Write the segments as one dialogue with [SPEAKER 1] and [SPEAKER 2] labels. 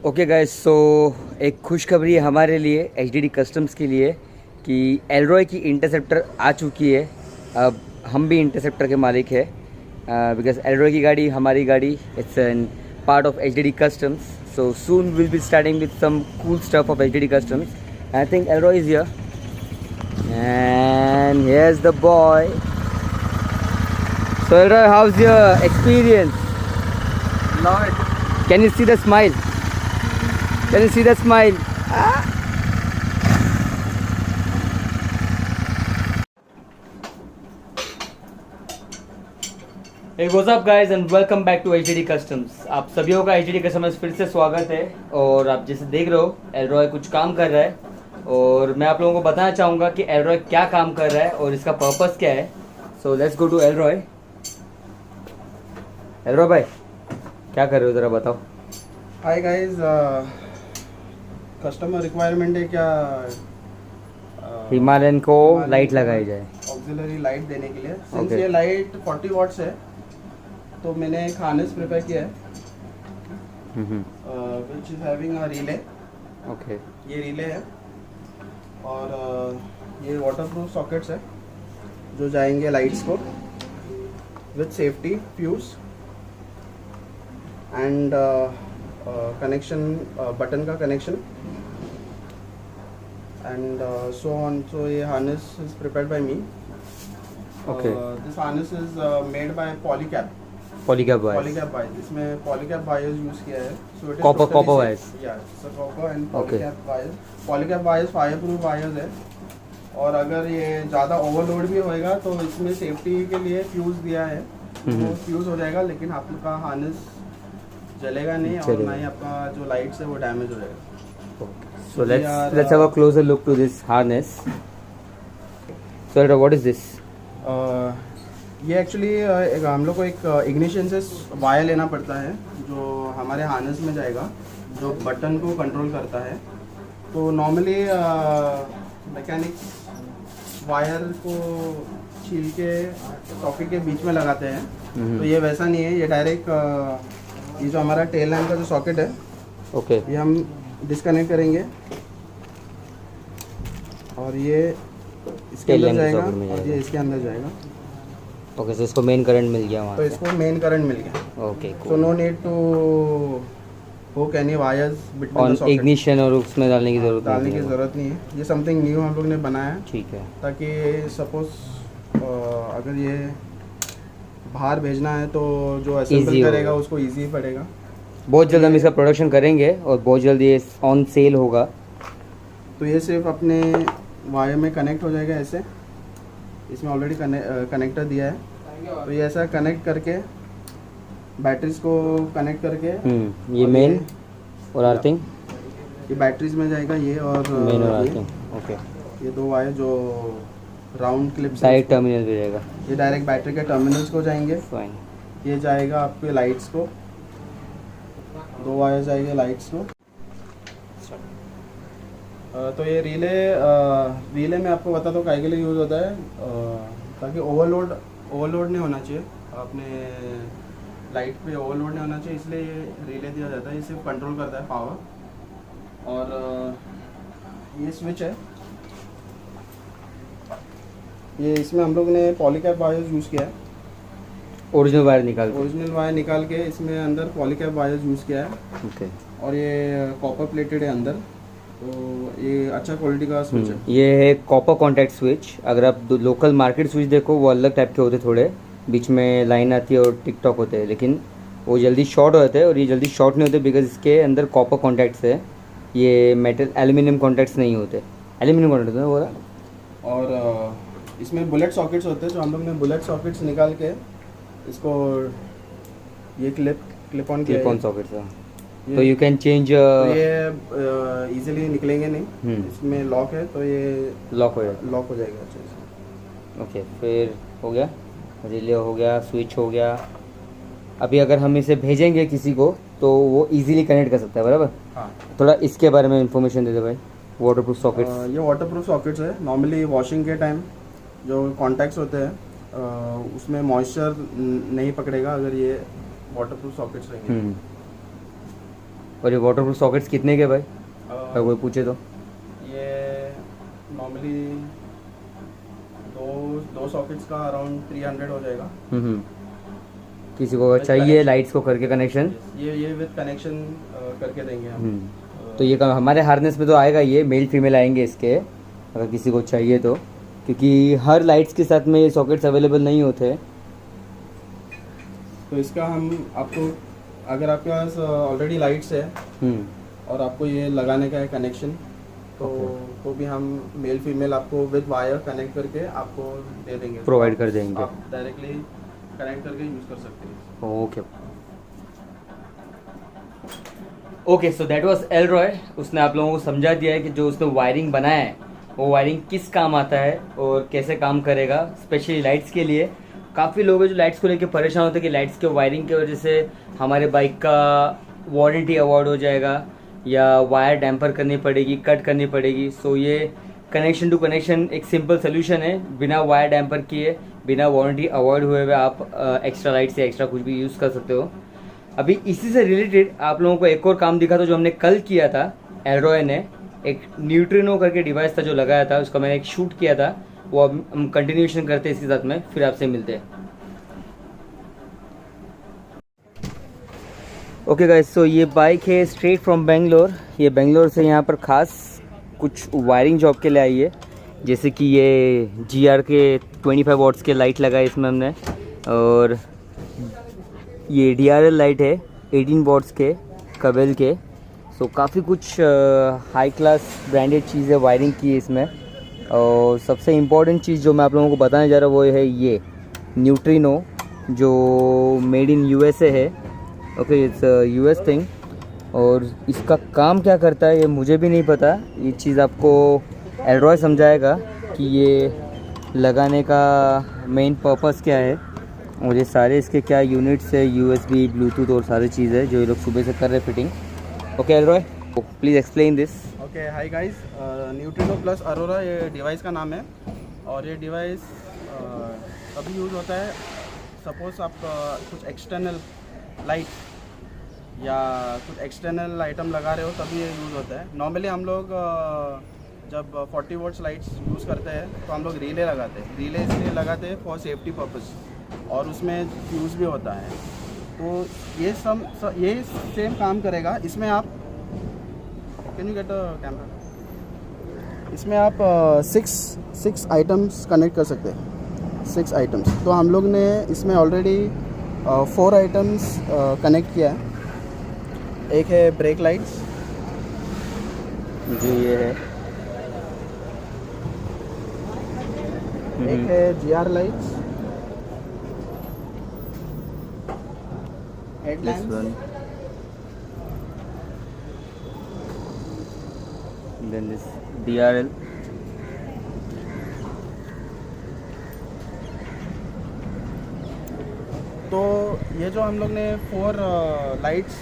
[SPEAKER 1] Okay guys, सो एक खुशखबरी है हमारे लिए एचडीडी कस्टम्स के लिए कि एलरॉय की इंटरसेप्टर आ चुकी है। अब हम भी इंटरसेप्टर के मालिक है बिकॉज एलरॉय की गाड़ी हमारी गाड़ी it's an part of HDD customs. So soon will be starting with some cool stuff of HDD customs. I think Elroy is here and here is the boy. So Elroy, how is your experience?
[SPEAKER 2] Love it.
[SPEAKER 1] Can you see the smile? Can you see the smile? Hey, what's up guys and welcome back to HDD Customs। आप सभी का HDD Customs फिर से स्वागत है। और आप जैसे देख रहे हो एलरॉय कुछ काम कर रहा है और मैं आप लोगों को बताना चाहूँगा कि एलरॉय क्या काम कर रहा है और इसका पर्पस क्या है। So let's go to Elroy. Elroy भाई, क्या कर रहे हो ज़रा बताओ।
[SPEAKER 2] Hi guys, कस्टमर रिक्वायरमेंट है क्या
[SPEAKER 1] हिमालयन को लाइट लगाई जाए,
[SPEAKER 2] ऑक्सिलरी लाइट देने के लिए। सिंस ये लाइट 40 वॉट्स है तो मैंने एक हार्नेस प्रिपेयर किया है which is having a relay.
[SPEAKER 1] Okay,
[SPEAKER 2] ये रिले है और ये वाटरप्रूफ सॉकेट्स है जो जाएंगे लाइट्स को with safety fuse and connection button का कनेक्शन एंड सो ऑन। सो ये harness is prepared by me.
[SPEAKER 1] Okay.
[SPEAKER 2] This harness is made by Polycab
[SPEAKER 1] Polycab wire,
[SPEAKER 2] Polycab wire, जिसमें पॉलीकैप वायर्स यूज किया है। So it is
[SPEAKER 1] Copper wires.
[SPEAKER 2] या सो copper and
[SPEAKER 1] Okay.
[SPEAKER 2] Polycab wires. Polycab wires fireproof wires है और अगर ये ज़्यादा ओवरलोड भी होएगा तो इसमें सेफ्टी के लिए फ्यूज दिया है, वो फ्यूज हो जाएगा लेकिन आपका हार्नेस जलेगा नहीं और ना ही आपका जो लाइट्स है वो डैमेज हो जाएगा।
[SPEAKER 1] So let's have a closer look to this harness. So what is this?
[SPEAKER 2] ये एक्चुअली हम लोग को एक इग्निशन से वायर लेना पड़ता है जो हमारे हार्नेस में जाएगा, जो बटन को कंट्रोल करता है। तो नॉर्मली मैकेनिक्स वायर को छील के सॉकेट के बीच में लगाते हैं, तो ये वैसा नहीं है। ये डायरेक्ट ये जो हमारा टेल लैम्प का जो सॉकेट है,
[SPEAKER 1] ओके,
[SPEAKER 2] ये हम डिस्कनेक्ट करेंगे और ये इसके अंदर जाएगा और ये इसके अंदर जाएगा।
[SPEAKER 1] ओके, सो इसको मेन करंट मिल गया वहाँ
[SPEAKER 2] तो
[SPEAKER 1] से।
[SPEAKER 2] इसको मेन करंट मिल गया।
[SPEAKER 1] Okay,
[SPEAKER 2] so no need to hook any wires between the
[SPEAKER 1] और
[SPEAKER 2] सॉकेट।
[SPEAKER 1] इग्निशन और उसमें डालने की जरूरत
[SPEAKER 2] डालने
[SPEAKER 1] नहीं
[SPEAKER 2] की
[SPEAKER 1] है।
[SPEAKER 2] ज़रूरत नहीं है। ये समथिंग न्यू हम लोग ने बनाया है
[SPEAKER 1] ठीक है।
[SPEAKER 2] ताकि सपोज अगर ये बाहर भेजना है तो जो
[SPEAKER 1] Easy
[SPEAKER 2] असेंबल करेगा
[SPEAKER 1] होगा।
[SPEAKER 2] उसको इजी पड़ेगा।
[SPEAKER 1] बहुत जल्द हम इसका प्रोडक्शन करेंगे और बहुत जल्द ये ऑन सेल होगा।
[SPEAKER 2] तो ये सिर्फ अपने वायर में कनेक्ट हो जाएगा ऐसे। इसमें ऑलरेडी कनेक्टर दिया है, तो ये ऐसा कनेक्ट करके बैटरीज को कनेक्ट करके
[SPEAKER 1] ये
[SPEAKER 2] और
[SPEAKER 1] मेन और अर्थिंग,
[SPEAKER 2] ये बैटरीज में जाएगा ये और
[SPEAKER 1] मेन और
[SPEAKER 2] ये
[SPEAKER 1] अर्थिंग। ओके,
[SPEAKER 2] ये दो वायर जो राउंड क्लिप्स
[SPEAKER 1] डायरेक्ट टर्मिनल पे जाएगा।
[SPEAKER 2] ये डायरेक्ट बैटरी के टर्मिनल्स को जाएंगे।
[SPEAKER 1] फाइन।
[SPEAKER 2] ये जाएगा आपके लाइट्स को, दो वायर जाएंगे लाइट्स को। तो ये रिले में आपको बता दो काहे के लिए यूज़ होता है, ताकि ओवरलोड नहीं होना चाहिए अपने लाइट पे, ओवरलोड नहीं होना चाहिए, इसलिए ये रिले दिया जाता है। ये सिर्फ कंट्रोल करता है पावर। और ये स्विच है, ये इसमें हम लोग ने पॉलीकैप वायर यूज़ किया है।
[SPEAKER 1] ओरिजिनल वायर
[SPEAKER 2] निकाल के इसमें अंदर पॉलीकैप वायर यूज़ किया है।
[SPEAKER 1] ओके,
[SPEAKER 2] और ये कॉपर प्लेटेड है अंदर, तो ये अच्छा क्वालिटी का स्विच है।
[SPEAKER 1] ये है कॉपर कॉन्टैक्ट स्विच। अगर आप लोकल मार्केट स्विच देखो वो अलग टाइप के होते, थोड़े बीच में लाइन आती है और टिक टॉक होते हैं, लेकिन वो जल्दी शॉर्ट हो जाते हैं और ये जल्दी शॉर्ट नहीं होते बिकॉज इसके अंदर कॉपर कॉन्टैक्ट्स है। ये मेटल एल्यूमिनियम कॉन्टैक्ट्स नहीं होते, एल्यूमिनियम कॉन्टैक्ट होते हैं बोला।
[SPEAKER 2] और इसमें बुलेट सॉकेट्स होते हैं, जो हम लोग ने बुलेट सॉकेट्स निकाल के इसको ये क्लिप ऑन
[SPEAKER 1] सॉकेट्स है, तो यू कैन चेंज।
[SPEAKER 2] ये इजीली निकलेंगे नहीं, इसमें लॉक है तो ये
[SPEAKER 1] लॉक हो
[SPEAKER 2] जाएगा अच्छे से।
[SPEAKER 1] ओके, फिर हो गया, रिले हो गया, स्विच हो गया। अभी अगर हम इसे भेजेंगे किसी को तो वो इजीली कनेक्ट कर सकता है, बराबर?
[SPEAKER 2] हाँ।
[SPEAKER 1] थोड़ा इसके बारे में इंफॉर्मेशन दे दे भाई। वाटरप्रूफ सॉकेट्स,
[SPEAKER 2] ये वाटरप्रूफ सॉकेट्स है। नॉर्मली वॉशिंग के टाइम जो कॉन्टैक्ट्स होते हैं उसमें मॉइस्चर नहीं पकड़ेगा अगर ये वाटरप्रूफ सॉकेट्स रहेंगे।
[SPEAKER 1] और ये वाटरप्रूफ सॉकेट्स कितने के भाई, अगर कोई पूछे तो?
[SPEAKER 2] ये नॉर्मली दो सॉकेट्स का अराउंड 300 हो जाएगा।
[SPEAKER 1] किसी को अगर चाहिए लाइट्स को करके कनेक्शन,
[SPEAKER 2] ये विद कनेक्शन करके देंगे हम।
[SPEAKER 1] तो ये हमारे हार्नेस में तो आएगा, ये मेल फीमेल आएंगे इसके, अगर किसी को चाहिए तो, क्योंकि हर लाइट्स के साथ में ये सॉकेट्स अवेलेबल नहीं होते।
[SPEAKER 2] तो इसका हम आपको, अगर आपके पास ऑलरेडी लाइट्स है और आपको ये लगाने का है कनेक्शन, तो भी हम मेल फीमेल आपको विद वायर कनेक्ट करके आपको दे देंगे,
[SPEAKER 1] प्रोवाइड कर देंगे।
[SPEAKER 2] आप डायरेक्टली कनेक्ट करके यूज़ कर सकते हैं।
[SPEAKER 1] Okay okay, so that was Elroy. उसने आप लोगों को समझा दिया है कि जो उसने वायरिंग बनाया है वो वायरिंग किस काम आता है और कैसे काम करेगा, स्पेशली लाइट्स के लिए। काफ़ी लोग हैं जो लाइट्स को लेकर परेशान होते हैं कि लाइट्स के वायरिंग की वजह से हमारे बाइक का वारंटी अवॉर्ड हो जाएगा या वायर डैम्पर करनी पड़ेगी, कट करनी पड़ेगी। सो ये कनेक्शन टू कनेक्शन एक सिंपल सोल्यूशन है, बिना वायर डैम्पर किए, बिना वारंटी अवॉइड हुए हुए आप एक्स्ट्रा लाइट से एक्स्ट्रा कुछ भी यूज़ कर सकते हो। अभी इसी से रिलेटेड आप लोगों को एक और काम दिखा था जो हमने कल किया था। एलरॉय ने एक न्यूट्रिनो करके डिवाइस था जो लगाया था, उसका मैंने एक शूट किया था, वो अब हम कंटिन्यूएशन करते हैं इसके साथ में, फिर आपसे मिलते हैं। ओके गाइस, सो ये बाइक है स्ट्रेट फ्रॉम बेंगलोर। ये बेंगलोर से यहाँ पर खास कुछ वायरिंग जॉब के लिए आई है, जैसे कि ये GR के 25 वॉट्स के लाइट लगाए इसमें हमने, और ये DRL लाइट है 18 वॉट्स के कवेल के। सो काफ़ी कुछ हाई क्लास ब्रांडेड चीज़ें वायरिंग की है इसमें। और सबसे इम्पॉर्टेंट चीज़ जो मैं आप लोगों को बताने जा रहा हूँ वो है ये न्यूट्रिनो, जो मेड इन USA है। Okay, it's US thing. और इसका काम क्या करता है ये मुझे भी नहीं पता, ये चीज़ आपको एलरॉय समझाएगा कि ये लगाने का मेन पर्पस क्या है और ये सारे इसके क्या यूनिट्स है, USB, ब्लूटूथ और सारी चीज़ है जो ये लोग सुबह से कर रहे हैं fitting. Okay Elroy, please explain this.
[SPEAKER 2] Okay, hi guys, neutrino plus Arora ये डिवाइस का नाम है। और ये डिवाइस तभी यूज़ होता है सपोज़ आप कुछ एक्सटर्नल लाइट या कुछ एक्सटर्नल आइटम लगा रहे हो, तभी ये यूज़ होता है। नॉर्मली हम लोग जब 40 वोल्ट्स लाइट्स यूज़ करते हैं तो हम लोग रिले लगाते हैं। रिले इसलिए लगाते हैं फॉर सेफ्टी पर्पस, और उसमें फ्यूज़ भी होता है। तो ये ये सेम काम करेगा। इसमें आप can you get a camera, इसमें आप 6 आइटम्स कनेक्ट कर सकते हैं, 6 आइटम्स। तो हम लोग ने इसमें ऑलरेडी 4 आइटम्स कनेक्ट किया है। एक है ब्रेक लाइट्स,
[SPEAKER 1] जी ये है,
[SPEAKER 2] एक है GR lights, headlamps,
[SPEAKER 1] then this DRL,
[SPEAKER 2] तो ये जो हम लोग ने 4 लाइट्स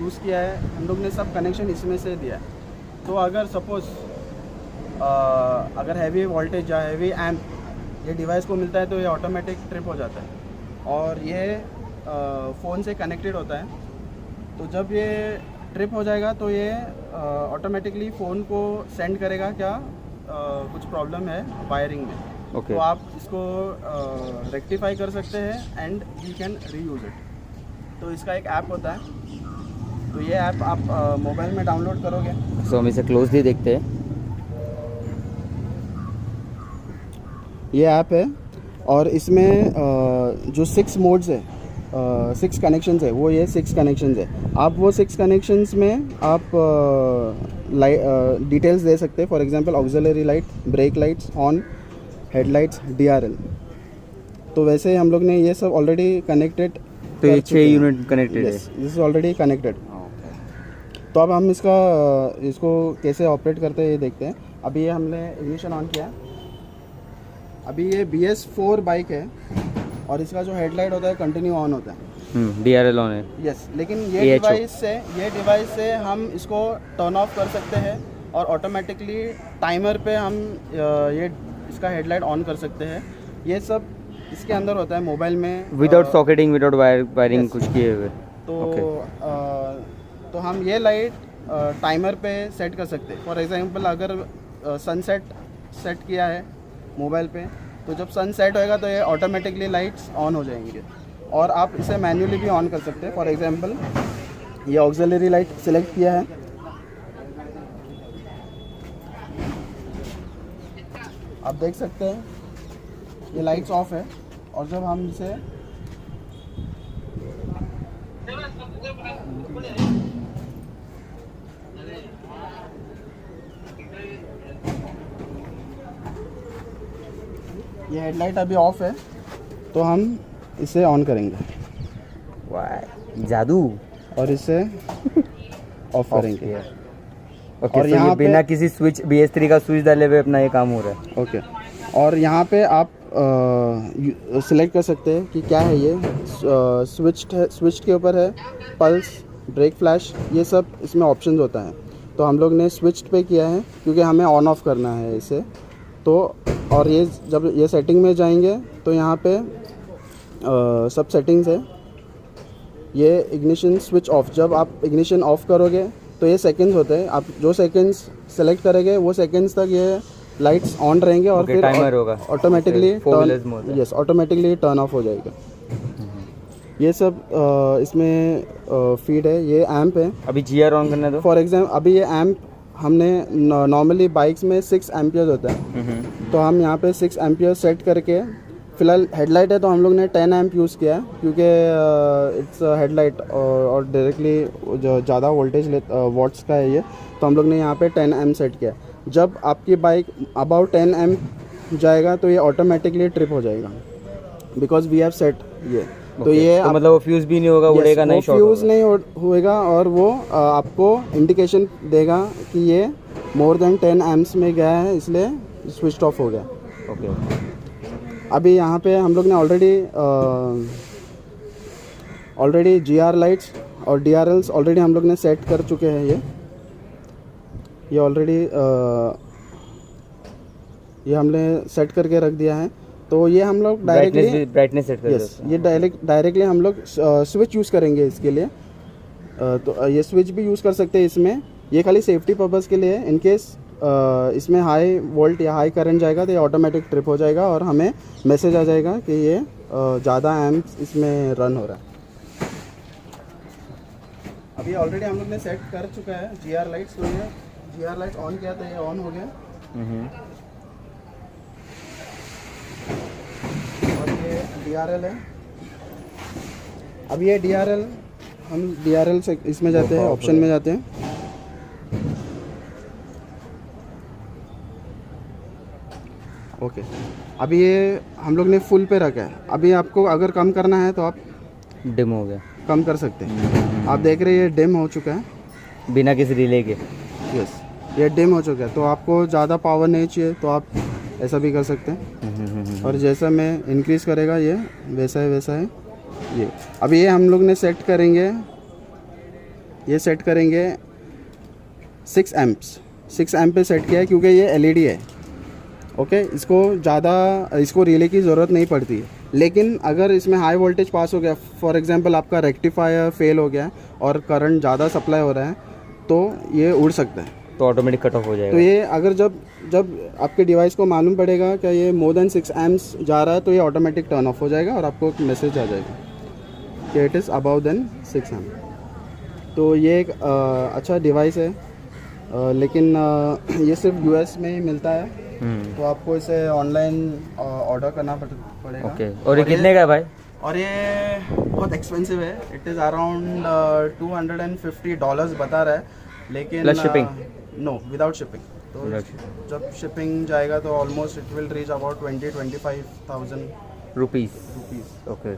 [SPEAKER 2] यूज़ किया है, हम लोग ने सब कनेक्शन इसमें से दिया है। तो अगर सपोज़ अगर हैवी वोल्टेज या हैवी एम्प ये डिवाइस को मिलता है तो ये ऑटोमेटिक ट्रिप हो जाता है, और ये फ़ोन से कनेक्टेड होता है। तो जब ये ट्रिप हो जाएगा तो ये ऑटोमेटिकली फ़ोन को सेंड करेगा क्या कुछ प्रॉब्लम है वायरिंग में।
[SPEAKER 1] Okay.
[SPEAKER 2] तो आप इसको रेक्टिफाई कर सकते हैं and you can reuse it. तो इसका एक ऐप होता है, तो ये ऐप आप मोबाइल में डाउनलोड करोगे।
[SPEAKER 1] सो हम इसे क्लोजली देखते हैं।
[SPEAKER 2] ये ऐप है और इसमें जो 6 मोड्स है, 6 कनेक्शंस है, वो ये 6 कनेक्शंस है। आप वो 6 कनेक्शंस में आप डिटेल्स दे सकते हैं। For example auxiliary light, break lights, horn, headlights, DRL। तो वैसे हम लोग ने ये सब ऑलरेडी कनेक्टेड,
[SPEAKER 1] तो ये 6 यूनिट कनेक्टेड है,
[SPEAKER 2] दिस इज ऑलरेडी कनेक्टेड। तो अब हम इसको कैसे ऑपरेट करते हैं ये देखते हैं। अभी ये हमने इग्निशन ऑन किया। अभी ये BS4 बाइक है और इसका जो हेडलाइट होता है कंटिन्यू ऑन होता है।
[SPEAKER 1] DRL ऑन है,
[SPEAKER 2] यस। लेकिन ये डिवाइस से हम इसको टर्न ऑफ कर सकते हैं और ऑटोमेटिकली टाइमर पे हम ये इसका हेडलाइट ऑन कर सकते हैं। ये सब इसके अंदर होता है मोबाइल में,
[SPEAKER 1] विदाउट सॉकेटिंग, विदाउट वायरिंग कुछ किए हुए।
[SPEAKER 2] तो हम ये लाइट टाइमर पे सेट कर सकते हैं। फॉर एग्जांपल अगर सनसेट सेट किया है मोबाइल पे, तो जब सन सेट होएगा तो ये ऑटोमेटिकली लाइट्स ऑन हो जाएंगे। और आप इसे मैन्युअली भी ऑन कर सकते हैं। फॉर एग्जांपल ये ऑक्सिलरी लाइट सिलेक्ट किया है, आप देख सकते हैं ये लाइट्स ऑफ है। और जब हम इसे ये हेडलाइट अभी ऑफ है, तो हम इसे ऑन करेंगे
[SPEAKER 1] वाह जादू।
[SPEAKER 2] और इसे ऑफ करेंगे।
[SPEAKER 1] ओके,
[SPEAKER 2] और
[SPEAKER 1] तो
[SPEAKER 2] यहाँ
[SPEAKER 1] ये बिना किसी स्विच BS3 का स्विच डाले हुए अपना ये काम हो रहा है।
[SPEAKER 2] ओके, और यहाँ पे आप सिलेक्ट कर सकते हैं कि क्या है ये। स्विच के ऊपर है पल्स, ब्रेक फ्लैश, ये सब इसमें ऑप्शंस होता है। तो हम लोग ने स्विच पे किया है क्योंकि हमें ऑन ऑफ करना है इसे। तो और ये जब ये सेटिंग में जाएंगे तो यहाँ पे सब सेटिंग्स है। ये इग्निशन स्विच ऑफ, जब आप इग्निशन ऑफ करोगे तो ये सेकंड्स होते हैं। आप जो सेकंड्स सेलेक्ट करेंगे वो सेकंड्स तक ये लाइट्स ऑन रहेंगे और फिर
[SPEAKER 1] टाइमर होगा
[SPEAKER 2] automatically
[SPEAKER 1] yes
[SPEAKER 2] automatically turn off हो जाएगा। ये सब इसमें फीड है। ये एम्प है।
[SPEAKER 1] अभी GR ऑन करना दो।
[SPEAKER 2] फॉर एग्जाम्पल अभी ये एम्प हमने नॉर्मली बाइक्स में 6 एम्पियर होता है, तो हम यहाँ पे 6 एम्पियर सेट करके, फिलहाल हेडलाइट है तो हम लोग ने 10 एम्प यूज़ किया है क्योंकि इट्स हेडलाइट और डायरेक्टली जो ज़्यादा वोल्टेज वॉट्स का है ये, तो हम लोग ने यहाँ पे 10 एम्प सेट किया है। जब आपकी बाइक अबाउट 10 एम्प जाएगा तो ये ऑटोमेटिकली ट्रिप हो जाएगा, बिकॉज वी हैव सेट ये। तो ये
[SPEAKER 1] तो मतलब वो फ्यूज़ भी नहीं होगा, उड़ेगा नहीं, शॉर्ट
[SPEAKER 2] फ्यूज़ नहीं होएगा और वो आपको इंडिकेशन देगा कि ये मोर देन 10 एम्प्स में गया है, इसलिए स्विच ऑफ हो गया।
[SPEAKER 1] ओके,
[SPEAKER 2] अभी यहाँ पे हम लोग ने ऑलरेडी GR लाइट्स और DRLs ऑलरेडी हम लोग ने सेट कर चुके हैं। ये ऑलरेडी ये हमने सेट करके रख दिया है। तो ये हम लोग डायरेक्टली
[SPEAKER 1] ब्राइटनेस सेट कर
[SPEAKER 2] यस, ये डायरेक्टली हम लोग स्विच यूज़ करेंगे इसके लिए। तो ये स्विच भी यूज़ कर सकते हैं इसमें। ये खाली सेफ्टी पर्पज़ के लिए, इन केस इसमें हाई वोल्ट या हाई करंट जाएगा तो ये ऑटोमेटिक ट्रिप हो जाएगा और हमें मैसेज आ जाएगा कि ये ज़्यादा एम्प्स इसमें रन हो रहा है। अभी ऑलरेडी हम लोग ने सेट कर चुका है GR लाइट्स। तो ये GR लाइट्स ऑन किया तो ये ऑन हो गया। और ये DRL है। अब ये DRL, हम DRL से इसमें जाते हैं, ऑप्शन में जाते हैं। ओके, अभी ये हम लोग ने फुल पे रखा है। अभी आपको अगर कम करना है तो आप
[SPEAKER 1] डिम हो गया,
[SPEAKER 2] कम कर सकते हैं। आप देख रहे हैं ये डिम हो चुका है
[SPEAKER 1] बिना किसी रिले के।
[SPEAKER 2] यस, ये डिम हो चुका है। तो आपको ज़्यादा पावर नहीं चाहिए तो आप ऐसा भी कर सकते हैं। और जैसा मैं इंक्रीज़ करेगा ये वैसा है ये। अभी ये हम लोग ने सेट करेंगे, ये सेट करेंगे 6 एम्प्स। 6 एम्प पे सेट किया है क्योंकि ये LED है। ओके, इसको रिले की ज़रूरत नहीं पड़ती है। लेकिन अगर इसमें हाई वोल्टेज पास हो गया, फॉर एग्जांपल आपका रेक्टिफायर फेल हो गया और करंट ज़्यादा सप्लाई हो रहा है, तो ये उड़ सकता है,
[SPEAKER 1] तो ऑटोमेटिक कट ऑफ हो जाएगा।
[SPEAKER 2] तो ये अगर जब आपके डिवाइस को मालूम पड़ेगा कि ये मोर देन 6 एम्प्स जा रहा है तो ये ऑटोमेटिक टर्न ऑफ हो जाएगा और आपको एक मैसेज आ जाएगा कि it is above than 6 amp. तो ये एक अच्छा डिवाइस है, लेकिन ये सिर्फ US में ही मिलता है। तो आपको इसे ऑनलाइन ऑर्डर करना पड़ेगा।
[SPEAKER 1] ओके, और ये कितने का है भाई?
[SPEAKER 2] और ये बहुत एक्सपेंसिव है। इट इज़ अराउंड $250 बता रहा है, लेकिन
[SPEAKER 1] plus shipping?
[SPEAKER 2] No, without shipping. तो जब शिपिंग जाएगा तो almost it will reach about 20-25,000 rupees.
[SPEAKER 1] Okay,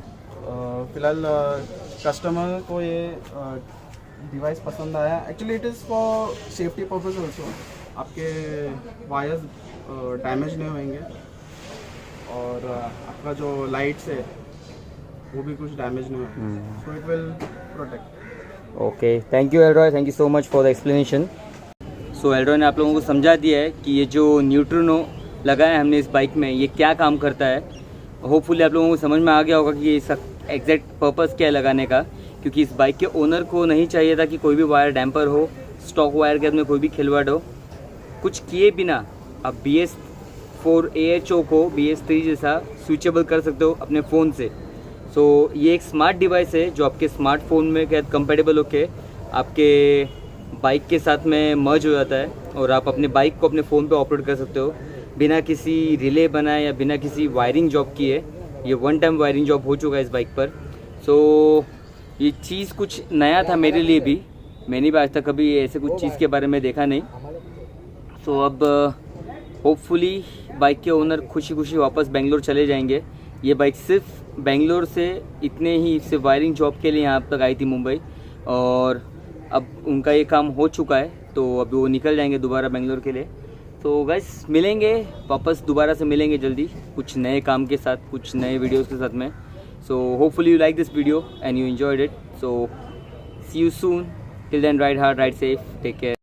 [SPEAKER 2] फिलहाल कस्टमर को ये डिवाइस पसंद आया। Actually it is for safety purpose also. आपके वायर्स डैमेज नहीं होंगे और आपका जो लाइट्स है वो भी कुछ डैमेज नहीं होगा, so it will protect.
[SPEAKER 1] Okay, thank you Elroy, thank you so much for the explanation. So Elroy ने आप लोगों को समझा दिया है कि ये जो न्यूट्रिनो लगाया है हमने इस बाइक में, ये क्या काम करता है। होपफुली आप लोगों को समझ में आ गया होगा कि इसका एग्जैक्ट पर्पस क्या है लगाने का। क्योंकि इस बाइक के ओनर को नहीं चाहिए था कि कोई भी वायर डैम्पर हो, स्टॉक वायर के अंदर कोई भी खिलवाड़ हो। कुछ किए बिना आप BS4 AHO को BS3 जैसा स्विचेबल कर सकते हो अपने फ़ोन से। सो ये एक स्मार्ट डिवाइस है जो आपके स्मार्टफोन में क्या कंपेटेबल होके आपके बाइक के साथ में मर्ज हो जाता है और आप अपने बाइक को अपने फ़ोन पे ऑपरेट कर सकते हो बिना किसी रिले बनाए या बिना किसी वायरिंग जॉब किए। ये वन टाइम वायरिंग जॉब हो चुका है इस बाइक पर। सो ये चीज़ कुछ नया था मेरे लिए भी, मैंने भी आज तक कभी ऐसे कुछ चीज़ के बारे में देखा नहीं। सो अब होपफुली बाइक के ओनर खुशी खुशी वापस बेंगलोर चले जाएंगे। ये बाइक सिर्फ बेंगलोर से इतने ही सिर्फ वायरिंग जॉब के लिए यहाँ तक आई थी मुंबई, और अब उनका ये काम हो चुका है तो अभी वो निकल जाएंगे दोबारा बेंगलोर के लिए। तो गाइस मिलेंगे वापस, दोबारा से मिलेंगे जल्दी कुछ नए काम के साथ, कुछ नए वीडियोस के साथ में। So hopefully you like this video and you enjoyed it. So see you soon, till then ride hard, ride safe, take care.